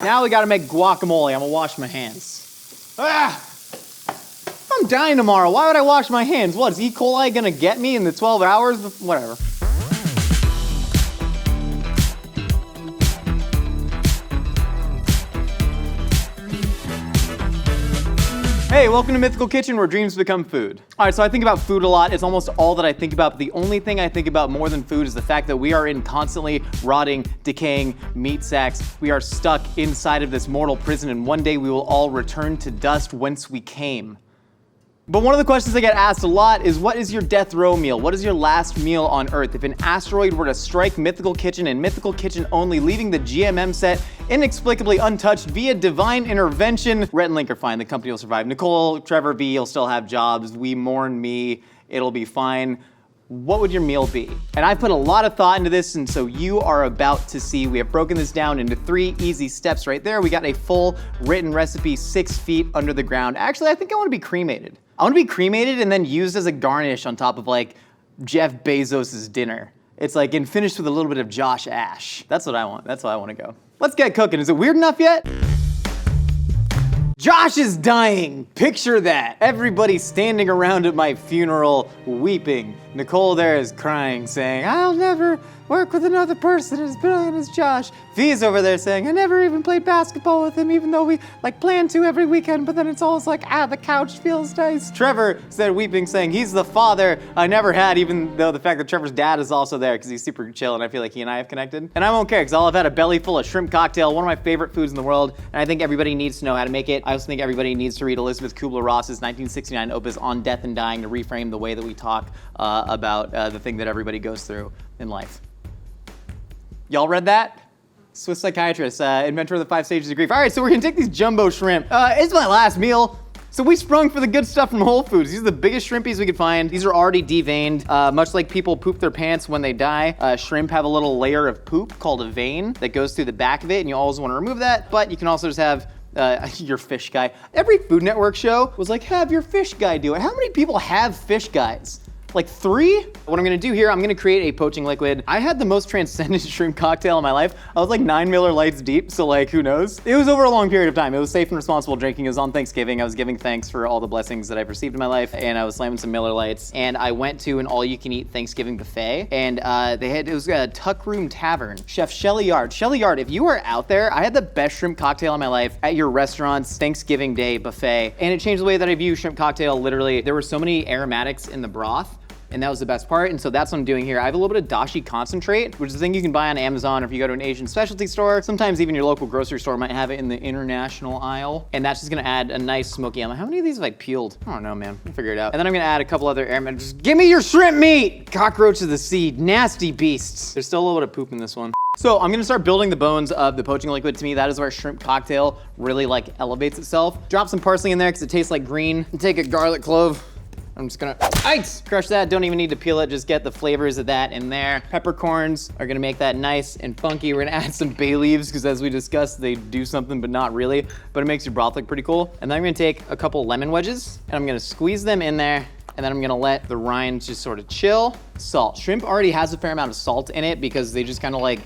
Now we gotta make guacamole. I'm gonna wash my hands. Ah! I'm dying tomorrow. Why would I wash my hands? What, is E. coli gonna get me in the 12 hours? Whatever. Hey, welcome to Mythical Kitchen, where dreams become food. All right, so I think about food a lot. It's almost all that I think about, but the only thing I think about more than food is the fact that we are in constantly rotting, decaying meat sacks. We are stuck inside of this mortal prison, and one day we will all return to dust whence we came. But one of the questions I get asked a lot is, what is your death row meal? What is your last meal on Earth? If an asteroid were to strike Mythical Kitchen and Mythical Kitchen only, leaving the GMM set inexplicably untouched via divine intervention, Rhett and Link are fine, the company will survive. Nicole, Trevor, V, you'll still have jobs. We mourn me, it'll be fine. What would your meal be? And I've put a lot of thought into this, and so you are about to see. We have broken this down into 3 easy steps right there. We got a full written recipe 6 feet under the ground. Actually, I think I wanna be cremated. I wanna be cremated and then used as a garnish on top of like Jeff Bezos's dinner. It's like, and finished with a little bit of Josh Ash. That's what I want, that's how I wanna go. Let's get cooking. Is it weird enough yet? Josh is dying. Picture that. Everybody standing around at my funeral weeping. Nicole there is crying, saying, I'll never work with another person as brilliant as Josh. V's over there saying, I never even played basketball with him, even though we like plan to every weekend, but then it's always like, the couch feels nice. Trevor said, weeping, saying, he's the father I never had, even though the fact that Trevor's dad is also there because he's super chill and I feel like he and I have connected. And I won't care because I'll have had a belly full of shrimp cocktail, one of my favorite foods in the world, and I think everybody needs to know how to make it. I also think everybody needs to read Elizabeth Kubler-Ross's 1969 opus On Death and Dying to reframe the way that we talk about the thing that everybody goes through in life. Y'all read that? Swiss psychiatrist, inventor of the 5 stages of grief. All right, so we're gonna take these jumbo shrimp. It's my last meal. So we sprung for the good stuff from Whole Foods. These are the biggest shrimpies we could find. These are already deveined, much like people poop their pants when they die. Shrimp have a little layer of poop called a vein that goes through the back of it, and you always wanna remove that, but you can also just have your fish guy. Every Food Network show was like, have your fish guy do it. How many people have fish guys? Like 3? What I'm gonna do here, I'm gonna create a poaching liquid. I had the most transcendent shrimp cocktail in my life. I was like 9 Miller Lights deep, so like, who knows? It was over a long period of time. It was safe and responsible drinking. It was on Thanksgiving. I was giving thanks for all the blessings that I've received in my life, and I was slamming some Miller Lights, and I went to an all-you-can-eat Thanksgiving buffet, and it was a Tuck Room Tavern. Chef Shelly Yard. Shelly Yard, if you are out there, I had the best shrimp cocktail in my life at your restaurant's Thanksgiving Day buffet, and it changed the way that I view shrimp cocktail. Literally, there were so many aromatics in the broth, and that was the best part, and so that's what I'm doing here. I have a little bit of Dashi concentrate, which is a thing you can buy on Amazon, or if you go to an Asian specialty store. Sometimes even your local grocery store might have it in the international aisle, and that's just gonna add a nice smoky element. How many of these have I peeled? I don't know, man, we'll figure it out. And then I'm gonna add a couple other aromatics. Just give me your shrimp meat! Cockroach of the sea, nasty beasts. There's still a little bit of poop in this one. So I'm gonna start building the bones of the poaching liquid. To me, that is where shrimp cocktail really like elevates itself. Drop some parsley in there because it tastes like green. Take a garlic clove. I'm just gonna crush that. Don't even need to peel it, just get the flavors of that in there. Peppercorns are gonna make that nice and funky. We're gonna add some bay leaves, because as we discussed, they do something, but not really. But it makes your broth look pretty cool. And then I'm gonna take a couple lemon wedges, and I'm gonna squeeze them in there, and then I'm gonna let the rind just sort of chill. Salt. Shrimp already has a fair amount of salt in it, because they just kind of like,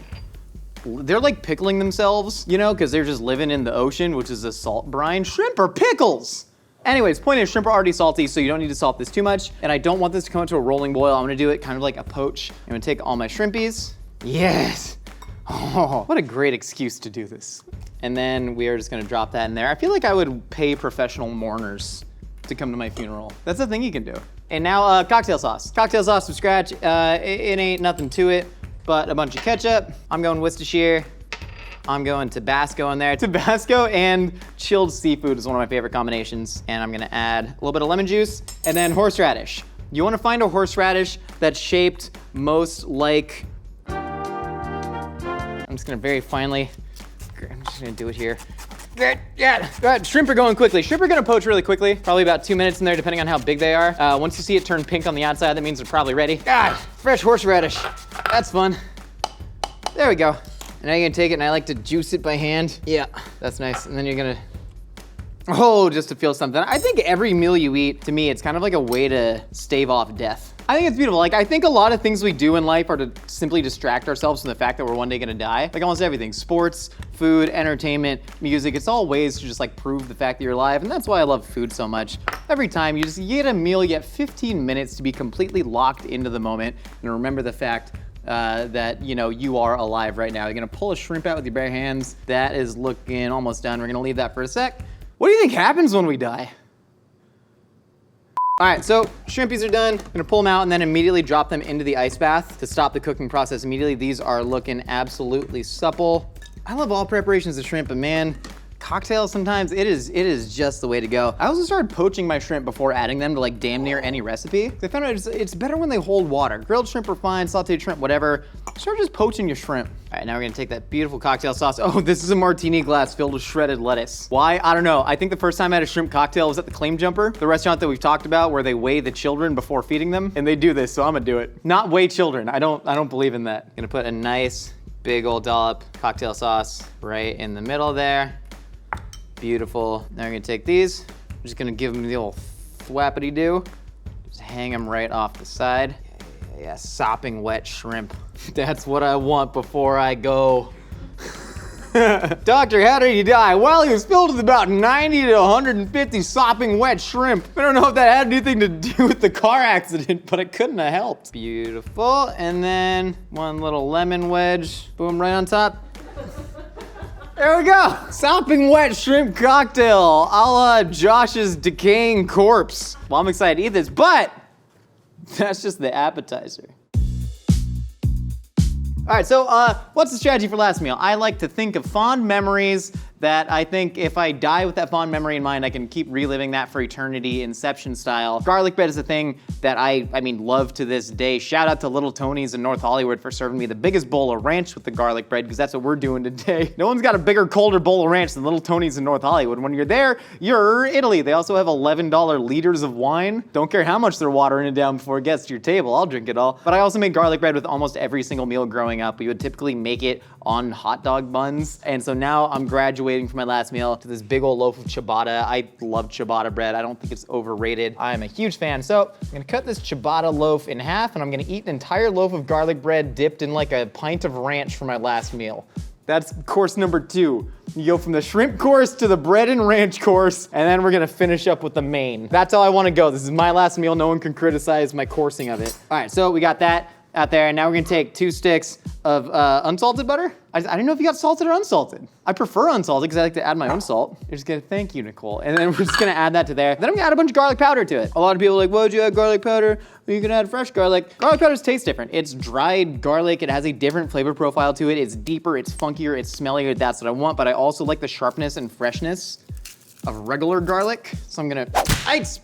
they're like pickling themselves, you know, because they're just living in the ocean, which is a salt brine. Shrimp are pickles! Anyways, point is, shrimp are already salty, so you don't need to salt this too much. And I don't want this to come to a rolling boil. I'm gonna do it kind of like a poach. I'm gonna take all my shrimpies. Yes! Oh, what a great excuse to do this. And then we are just gonna drop that in there. I feel like I would pay professional mourners to come to my funeral. That's a thing you can do. And now, cocktail sauce. Cocktail sauce from scratch. It ain't nothing to it, but a bunch of ketchup. I'm going Worcestershire. I'm going Tabasco in there. Tabasco and chilled seafood is one of my favorite combinations. And I'm gonna add a little bit of lemon juice and then horseradish. You wanna find a horseradish that's shaped most like, I'm just gonna very finely, I'm just gonna do it here. Yeah, shrimp are going quickly. Shrimp are gonna poach really quickly, probably about 2 minutes in there, depending on how big they are. Once you see it turn pink on the outside, that means they're probably ready. Fresh horseradish, that's fun. There we go. And now you're gonna take it, and I like to juice it by hand. Yeah, that's nice. And then you're gonna, just to feel something. I think every meal you eat, to me, it's kind of like a way to stave off death. I think it's beautiful. Like, I think a lot of things we do in life are to simply distract ourselves from the fact that we're one day gonna die. Like almost everything, sports, food, entertainment, music, it's all ways to just like prove the fact that you're alive. And that's why I love food so much. Every time you get a meal, you get 15 minutes to be completely locked into the moment and remember the fact that, you know, you are alive right now. You're gonna pull a shrimp out with your bare hands. That is looking almost done. We're gonna leave that for a sec. What do you think happens when we die? All right, so shrimpies are done. I'm gonna pull them out and then immediately drop them into the ice bath to stop the cooking process immediately. These are looking absolutely supple. I love all preparations of shrimp, but man, cocktails sometimes, it is just the way to go. I also started poaching my shrimp before adding them to like damn near any recipe. I found out it's better when they hold water. Grilled shrimp are fine, sauteed shrimp, whatever. Start just poaching your shrimp. All right, now we're gonna take that beautiful cocktail sauce. Oh, this is a martini glass filled with shredded lettuce. Why? I don't know. I think the first time I had a shrimp cocktail was at the Claim Jumper, the restaurant that we've talked about where they weigh the children before feeding them. And they do this, so I'm gonna do it. Not weigh children, I don't believe in that. Gonna put a nice big old dollop cocktail sauce right in the middle there. Beautiful. Now we're gonna take these. I'm just gonna give them the old thwappity-doo. Just hang them right off the side. Yeah, sopping wet shrimp. That's what I want before I go. Doctor, how did he die? Well, he was filled with about 90 to 150 sopping wet shrimp. I don't know if that had anything to do with the car accident, but it couldn't have helped. Beautiful. And then one little lemon wedge. Boom, right on top. There we go. Sopping wet shrimp cocktail a la Josh's decaying corpse. Well, I'm excited to eat this, but that's just the appetizer. All right, so what's the strategy for last meal? I like to think of fond memories that I think if I die with that fond memory in mind, I can keep reliving that for eternity, Inception style. Garlic bread is a thing that I love to this day. Shout out to Little Tony's in North Hollywood for serving me the biggest bowl of ranch with the garlic bread, because that's what we're doing today. No one's got a bigger, colder bowl of ranch than Little Tony's in North Hollywood. When you're there, you're Italy. They also have $11 liters of wine. Don't care how much they're watering it down before it gets to your table. I'll drink it all. But I also made garlic bread with almost every single meal growing up. We would typically make it on hot dog buns. And so now I'm graduating from my last meal to this big old loaf of ciabatta. I love ciabatta bread. I don't think it's overrated. I am a huge fan. So I'm gonna cut this ciabatta loaf in half and I'm gonna eat an entire loaf of garlic bread dipped in like a pint of ranch for my last meal. That's course number 2. You go from the shrimp course to the bread and ranch course, and then we're gonna finish up with the main. That's how I wanna go. This is my last meal. No one can criticize my coursing of it. All right, so we got that out there, and now we're gonna take 2 sticks of unsalted butter. I didn't know if you got salted or unsalted. I prefer unsalted because I like to add my own salt. You're just gonna thank you, Nicole. And then we're just gonna add that to there. Then I'm gonna add a bunch of garlic powder to it. A lot of people are like, why would you add garlic powder? Well, you can add fresh garlic. Garlic powders taste different. It's dried garlic. It has a different flavor profile to it. It's deeper, it's funkier, it's smellier. That's what I want, but I also like the sharpness and freshness of regular garlic. So I'm gonna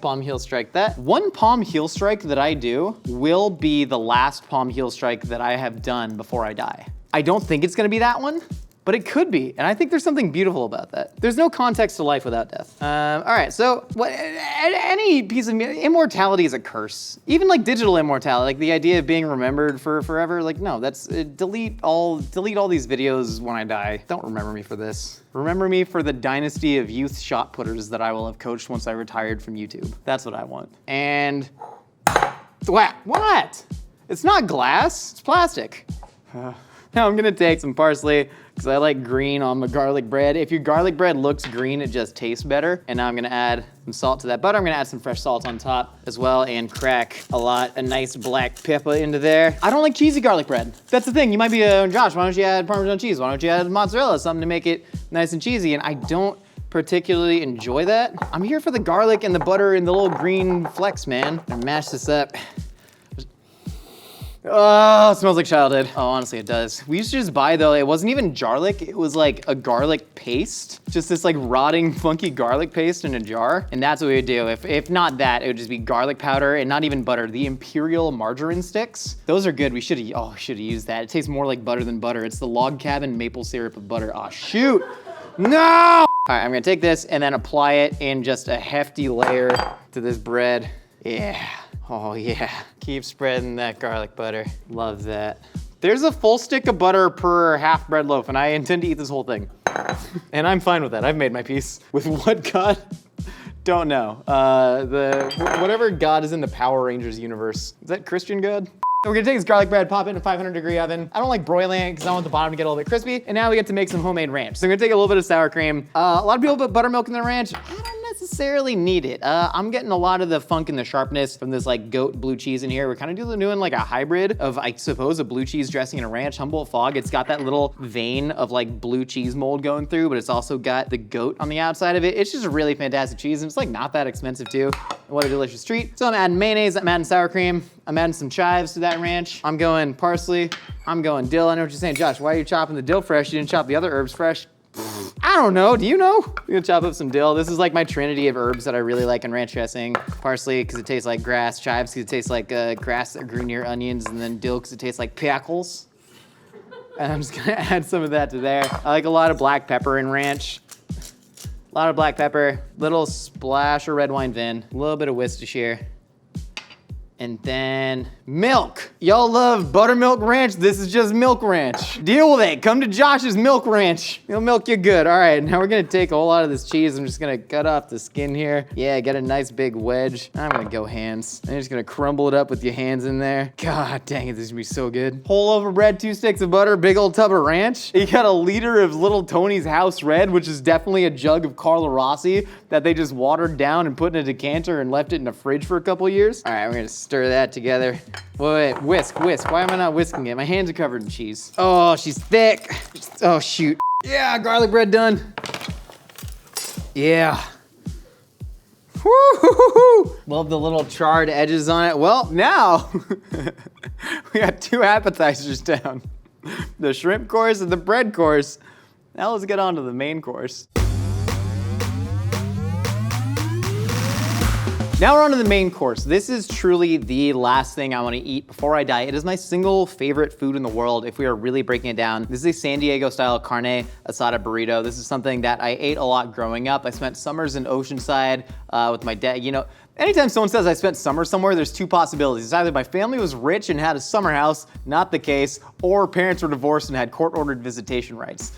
palm heel strike that. One palm heel strike that I do will be the last palm heel strike that I have done before I die. I don't think it's gonna be that one, but it could be. And I think there's something beautiful about that. There's no context to life without death. All right, so any piece of immortality is a curse. Even like digital immortality, like the idea of being remembered for forever, like no, that's, delete all these videos when I die. Don't remember me for this. Remember me for the dynasty of youth shot putters that I will have coached once I retired from YouTube. That's what I want. And, what? It's not glass, it's plastic. Now I'm gonna take some parsley because I like green on my garlic bread. If your garlic bread looks green, it just tastes better. And now I'm gonna add some salt to that butter. I'm gonna add some fresh salt on top as well and crack a nice black pepper into there. I don't like cheesy garlic bread. That's the thing. You might be, Josh, why don't you add Parmesan cheese? Why don't you add mozzarella? Something to make it nice and cheesy. And I don't particularly enjoy that. I'm here for the garlic and the butter and the little green flecks, man. And mash this up. Oh, it smells like childhood. Oh, honestly, it does. We used to just buy, though, it wasn't even garlic. It was like a garlic paste. Just this like rotting, funky garlic paste in a jar. And that's what we would do. If not that, it would just be garlic powder and not even butter. The Imperial margarine sticks. Those are good. We should have used that. It tastes more like butter than butter. It's the log cabin maple syrup of butter. Oh, shoot. No! All right, I'm gonna take this and then apply it in just a hefty layer to this bread. Yeah. Oh yeah, keep spreading that garlic butter. Love that. There's a full stick of butter per half bread loaf and I intend to eat this whole thing. And I'm fine with that, I've made my peace with what God Don't know. Whatever God is in the Power Rangers universe. Is that Christian God? We're gonna take this garlic bread, pop it in a 500-degree oven. I don't like broiling it because I want the bottom to get a little bit crispy. And now we get to make some homemade ranch. So I'm gonna take a little bit of sour cream. A lot of people put buttermilk in their ranch. I don't necessarily need it. I'm getting a lot of the funk and the sharpness from this like goat blue cheese in here. We're kind of doing like a hybrid of, I suppose, a blue cheese dressing and a ranch. Humboldt Fog, it's got that little vein of like blue cheese mold going through, but it's also got the goat on the outside of it. It's just a really fantastic cheese, and it's like not that expensive too. What a delicious treat. So I'm adding mayonnaise, I'm adding sour cream, I'm adding some chives to that ranch. I'm going parsley, I'm going dill. I know what you're saying, Josh, why are you chopping the dill fresh? You didn't chop the other herbs fresh. I don't know, do you know? I'm gonna chop up some dill. This is like my trinity of herbs that I really like in ranch dressing. Parsley, because it tastes like grass. Chives, because it tastes like grass that grew near onions. And then dill, because it tastes like pickles. And I'm just gonna add some of that to there. I like a lot of black pepper in ranch. A lot of black pepper, little splash of red wine vin, a little bit of Worcestershire. And then milk. Y'all love buttermilk ranch? This is just milk ranch. Deal with it. Come to Josh's milk ranch. He'll milk you good. All right, now we're gonna take a whole lot of this cheese. I'm just gonna cut off the skin here. Yeah, get a nice big wedge. I'm gonna go hands. I'm just gonna crumble it up with your hands in there. God dang it, this is gonna be so good. Whole loaf of bread, 2 sticks of butter, big old tub of ranch. You got a liter of Little Tony's House Red, which is definitely a jug of Carlo Rossi that they just watered down and put in a decanter and left it in a fridge for a couple years. All right, we're gonna stir that together. Wait, whisk. Why am I not whisking it? My hands are covered in cheese. Oh, she's thick. Oh, shoot. Yeah, garlic bread done. Yeah. Woo-hoo-hoo-hoo. Love the little charred edges on it. Well, now we got 2 appetizers down. The shrimp course and the bread course. Now let's get on to the main course. Now we're on to the main course. This is truly the last thing I wanna eat before I die. It is my single favorite food in the world if we are really breaking it down. This is a San Diego style carne asada burrito. This is something that I ate a lot growing up. I spent summers in Oceanside with my dad. You know, anytime someone says I spent summer somewhere, there's 2 possibilities. It's either my family was rich and had a summer house, not the case, or parents were divorced and had court-ordered visitation rights.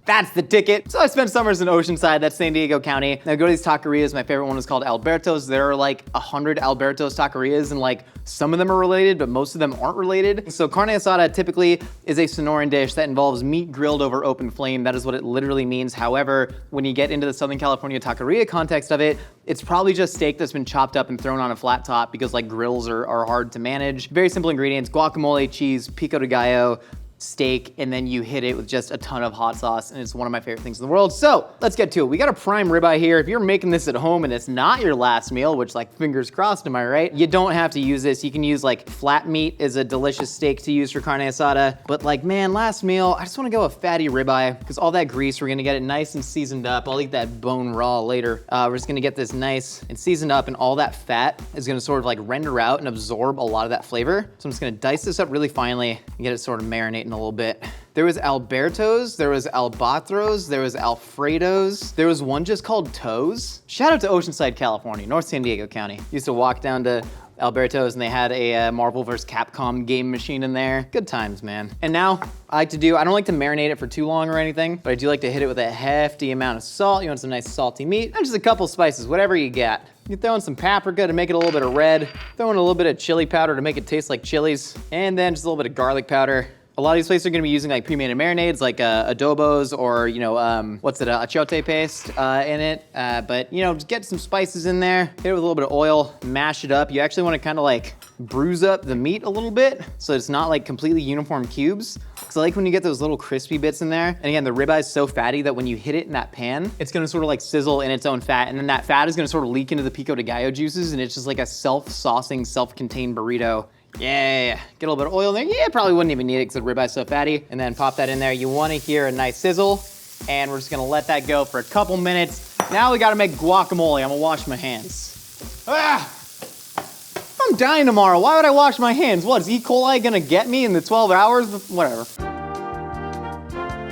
That's the ticket. So I spent summers in Oceanside, that's San Diego County. Now I go to these taquerias. My favorite one is called Alberto's. There are like 100 Alberto's taquerias, and like some of them are related, but most of them aren't related. So carne asada typically is a Sonoran dish that involves meat grilled over open flame. That is what it literally means. However, when you get into the Southern California taqueria context of it, it's probably just steak that's been chopped up and thrown on a flat top because like grills are hard to manage. Very simple ingredients: guacamole, cheese, pico de gallo, steak, and then you hit it with just a ton of hot sauce, and it's one of my favorite things in the world. So let's get to it. We got a prime ribeye here. If you're making this at home and it's not your last meal, which like fingers crossed, am I right? You don't have to use this. You can use like flat meat is a delicious steak to use for carne asada. But like, man, last meal, I just wanna go a fatty ribeye because all that grease, we're gonna get it nice and seasoned up. I'll eat that bone raw later. We're just gonna get this nice and seasoned up, and all that fat is gonna sort of like render out and absorb a lot of that flavor. So I'm just gonna dice this up really finely and get it sort of marinating a little bit. There was Alberto's, there was Albatros, there was Alfredo's, there was one just called Toes. Shout out to Oceanside, California, North San Diego County. Used to walk down to Alberto's and they had a Marvel vs. Capcom game machine in there. Good times, man. And now I don't like to marinate it for too long or anything, but I do like to hit it with a hefty amount of salt. You want some nice salty meat, and just a couple spices, whatever you got. You throw in some paprika to make it a little bit of red, throw in a little bit of chili powder to make it taste like chilies, and then just a little bit of garlic powder. A lot of these places are gonna be using like pre-made marinades, like adobos or, you know, achiote paste in it. But, you know, just get some spices in there, hit it with a little bit of oil, mash it up. You actually wanna kinda like bruise up the meat a little bit so it's not like completely uniform cubes. Because I like when you get those little crispy bits in there. And again, the ribeye is so fatty that when you hit it in that pan, it's gonna sort of like sizzle in its own fat, and then that fat is gonna sort of leak into the pico de gallo juices, and it's just like a self-saucing, self-contained burrito. Yeah, get a little bit of oil in there. Yeah, probably wouldn't even need it because the ribeye's so fatty. And then pop that in there. You wanna hear a nice sizzle, and we're just gonna let that go for a couple minutes. Now we gotta make guacamole. I'm gonna wash my hands. I'm dying tomorrow. Why would I wash my hands? What, is E. coli gonna get me in the 12 hours? Whatever.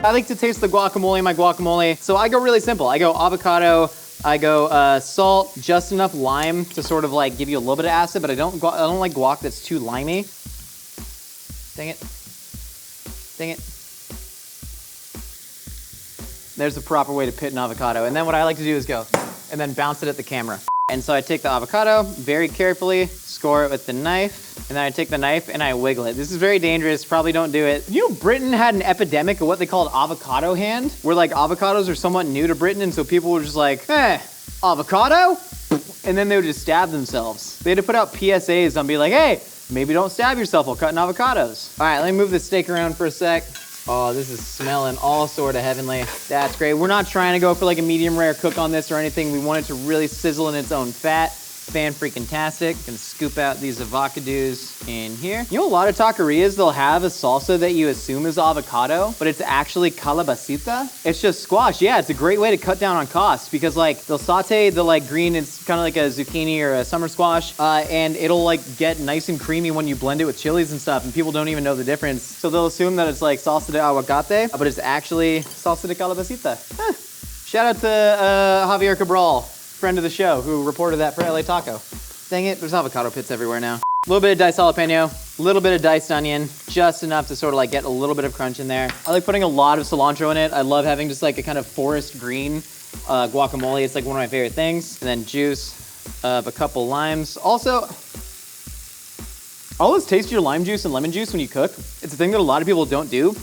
I like to taste the guacamole in my guacamole. So I go really simple. I go avocado, I go salt, just enough lime to sort of like give you a little bit of acid, but I don't like guac that's too limey. Dang it. Dang it. There's the proper way to pit an avocado. And then what I like to do is go and then bounce it at the camera. And so I take the avocado very carefully, score it with the knife, and then I take the knife and I wiggle it. This is very dangerous, probably don't do it. You know, Britain had an epidemic of what they called avocado hand, where like avocados are somewhat new to Britain, and so people were just like, avocado? And then they would just stab themselves. They had to put out PSAs on be like, hey, maybe don't stab yourself while cutting avocados. All right, let me move the steak around for a sec. Oh, this is smelling all sort of heavenly. That's great. We're not trying to go for like a medium rare cook on this or anything. We want it to really sizzle in its own fat. Fan-freaking-tastic. Gonna scoop out these avocados in here. You know, a lot of taquerias, they'll have a salsa that you assume is avocado, but it's actually calabacita. It's just squash. Yeah, it's a great way to cut down on costs because like they'll saute the like green, it's kind of like a zucchini or a summer squash, and it'll like get nice and creamy when you blend it with chilies and stuff, and people don't even know the difference. So they'll assume that it's like salsa de aguacate, but it's actually salsa de calabacita. Shout out to Javier Cabral, friend of the show, who reported that for LA Taco. Dang it, there's avocado pits everywhere now. A little bit of diced jalapeno, a little bit of diced onion, just enough to sort of like get a little bit of crunch in there. I like putting a lot of cilantro in it. I love having just like a kind of forest green guacamole. It's like one of my favorite things. And then juice of a couple limes. Also, always taste your lime juice and lemon juice when you cook. It's a thing that a lot of people don't do.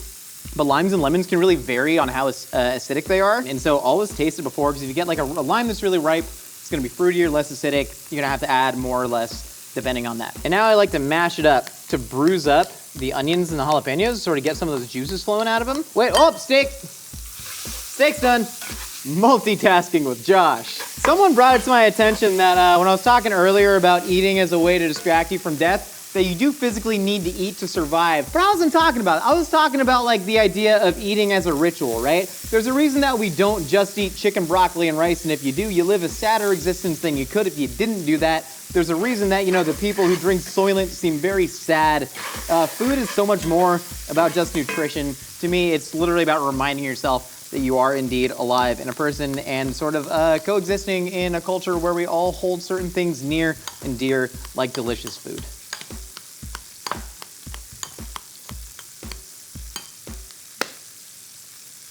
But limes and lemons can really vary on how acidic they are. And so always taste it before, because if you get like a lime that's really ripe, it's gonna be fruitier, less acidic. You're gonna have to add more or less depending on that. And now I like to mash it up to bruise up the onions and the jalapenos, sort of get some of those juices flowing out of them. Wait, oh, steak. Steak's done. Multitasking with Josh. Someone brought it to my attention that when I was talking earlier about eating as a way to distract you from death, that you do physically need to eat to survive. But I wasn't talking about it. I was talking about like the idea of eating as a ritual, right? There's a reason that we don't just eat chicken, broccoli, and rice, and if you do, you live a sadder existence than you could if you didn't do that. There's a reason that, you know, the people who drink Soylent seem very sad. Food is so much more about just nutrition. To me, it's literally about reminding yourself that you are indeed alive and a person and sort of coexisting in a culture where we all hold certain things near and dear, like delicious food.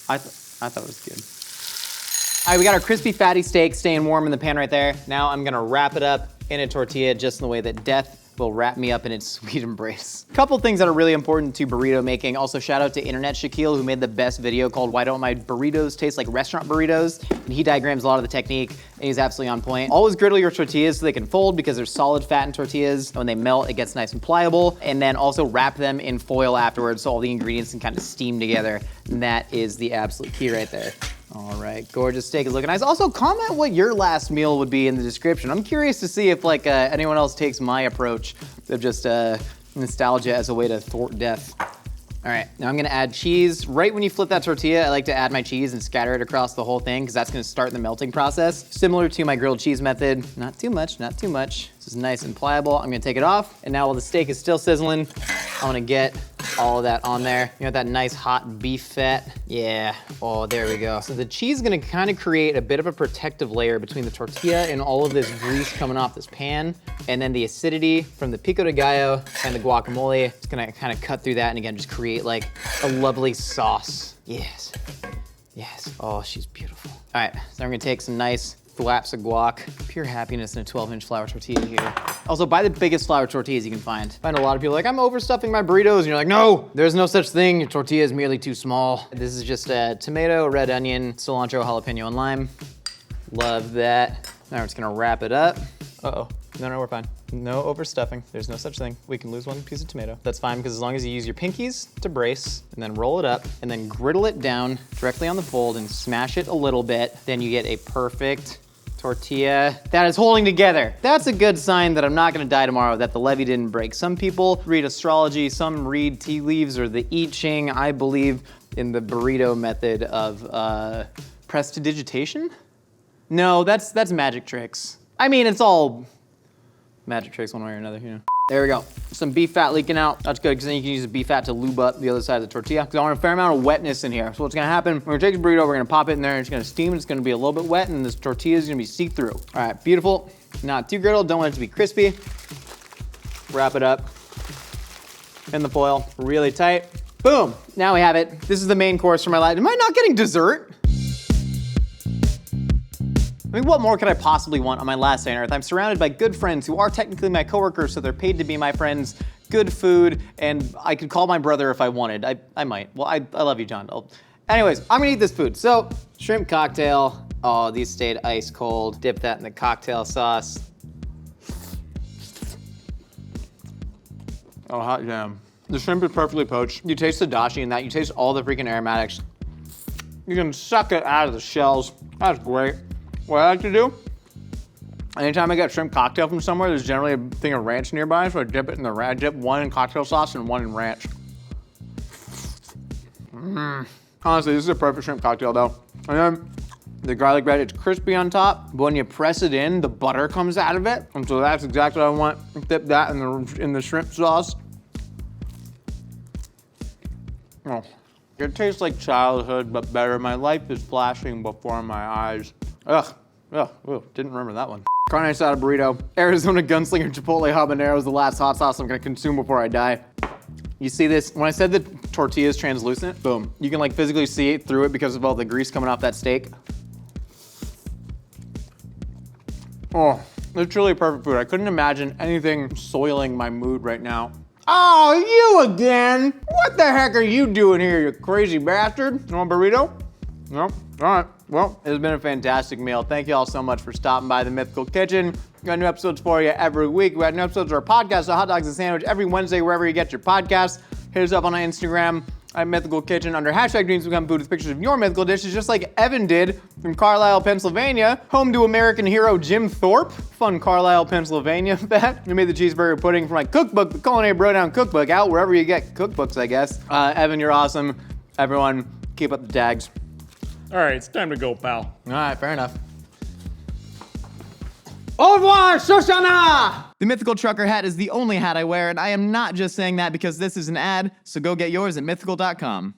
I thought it was good. All right, we got our crispy, fatty steak staying warm in the pan right there. Now I'm gonna wrap it up in a tortilla just in the way that death will wrap me up in its sweet embrace. Couple things that are really important to burrito making. Also, shout out to Internet Shaquille, who made the best video called Why Don't My Burritos Taste Like Restaurant Burritos? And he diagrams a lot of the technique, and he's absolutely on point. Always griddle your tortillas so they can fold, because there's solid fat in tortillas. When they melt, it gets nice and pliable. And then also wrap them in foil afterwards so all the ingredients can kind of steam together. And that is the absolute key right there. All right, gorgeous steak is looking nice. Also, comment what your last meal would be in the description. I'm curious to see if like anyone else takes my approach of just nostalgia as a way to thwart death. All right, now I'm gonna add cheese. Right when you flip that tortilla, I like to add my cheese and scatter it across the whole thing, because that's gonna start the melting process. Similar to my grilled cheese method. Not too much, not too much. This is nice and pliable. I'm gonna take it off, and now while the steak is still sizzling, I'm gonna get all of that on there. You know, that nice hot beef fat. Yeah, oh, there we go. So the cheese is gonna kind of create a bit of a protective layer between the tortilla and all of this grease coming off this pan. And then the acidity from the pico de gallo and the guacamole, it's gonna kind of cut through that and again, just create like a lovely sauce. Yes, yes, oh, she's beautiful. All right, so I'm gonna take some nice flaps of guac. Pure happiness in a 12-inch flour tortilla here. Also, buy the biggest flour tortillas you can find. I find a lot of people like, I'm overstuffing my burritos, and you're like, no, there's no such thing. Your tortilla is merely too small. This is just a tomato, red onion, cilantro, jalapeno, and lime. Love that. Now we're just gonna wrap it up. Uh-oh, no, we're fine. No overstuffing, there's no such thing. We can lose one piece of tomato. That's fine, because as long as you use your pinkies to brace, and then roll it up, and then griddle it down directly on the fold and smash it a little bit, then you get a perfect tortilla that is holding together. That's a good sign that I'm not gonna die tomorrow, that the levee didn't break. Some people read astrology, some read tea leaves or the I Ching. I believe in the burrito method of prestidigitation? No, that's magic tricks. I mean, it's all magic tricks one way or another, you know. There we go. Some beef fat leaking out. That's good, because then you can use the beef fat to lube up the other side of the tortilla. Because I want a fair amount of wetness in here. So what's gonna happen, we're gonna take the burrito, we're gonna pop it in there, and it's gonna steam, it's gonna be a little bit wet, and this tortilla is gonna be see-through. All right, beautiful. Not too griddled, don't want it to be crispy. Wrap it up in the foil, really tight. Boom, now we have it. This is the main course for my life. Am I not getting dessert? I mean, what more could I possibly want on my last day on Earth? I'm surrounded by good friends who are technically my coworkers, so they're paid to be my friends, good food, and I could call my brother if I wanted. I might. Well, I love you, John. Anyways, I'm gonna eat this food. So, shrimp cocktail. Oh, these stayed ice cold. Dip that in the cocktail sauce. Oh, hot damn. The shrimp is perfectly poached. You taste the dashi in that. You taste all the freaking aromatics. You can suck it out of the shells. That's great. What I like to do, anytime I get shrimp cocktail from somewhere, there's generally a thing of ranch nearby, so I dip it in the ranch. Dip one in cocktail sauce and one in ranch. Honestly, this is a perfect shrimp cocktail though. And then the garlic bread, it's crispy on top, but when you press it in, the butter comes out of it. And so that's exactly what I want. Dip that in the shrimp sauce. Oh, it tastes like childhood, but better. My life is flashing before my eyes. Ugh, didn't remember that one. Carne asada burrito, Arizona Gunslinger Chipotle Habanero is the last hot sauce I'm gonna consume before I die. You see this? When I said the tortilla is translucent, boom. You can like physically see it through it because of all the grease coming off that steak. Oh, it's truly perfect food. I couldn't imagine anything soiling my mood right now. Oh, you again? What the heck are you doing here, you crazy bastard? You want a burrito? No? All right. Well, it's been a fantastic meal. Thank you all so much for stopping by the Mythical Kitchen. We got new episodes for you every week. We got new episodes of our podcast, The Hot Dogs and Sandwich, every Wednesday, wherever you get your podcasts. Hit us up on our Instagram at Mythical Kitchen under hashtag Dreams Become Food with pictures of your mythical dishes, just like Evan did from Carlisle, Pennsylvania, home to American hero Jim Thorpe. Fun Carlisle, Pennsylvania fact. We made the cheeseburger pudding from my cookbook, the Culinary Brodown Cookbook, out wherever you get cookbooks, I guess. Evan, you're awesome. Everyone, keep up the tags. All right, it's time to go, pal. All right, fair enough. Au revoir, Shoshana! The Mythical Trucker hat is the only hat I wear, and I am not just saying that because this is an ad, so go get yours at mythical.com.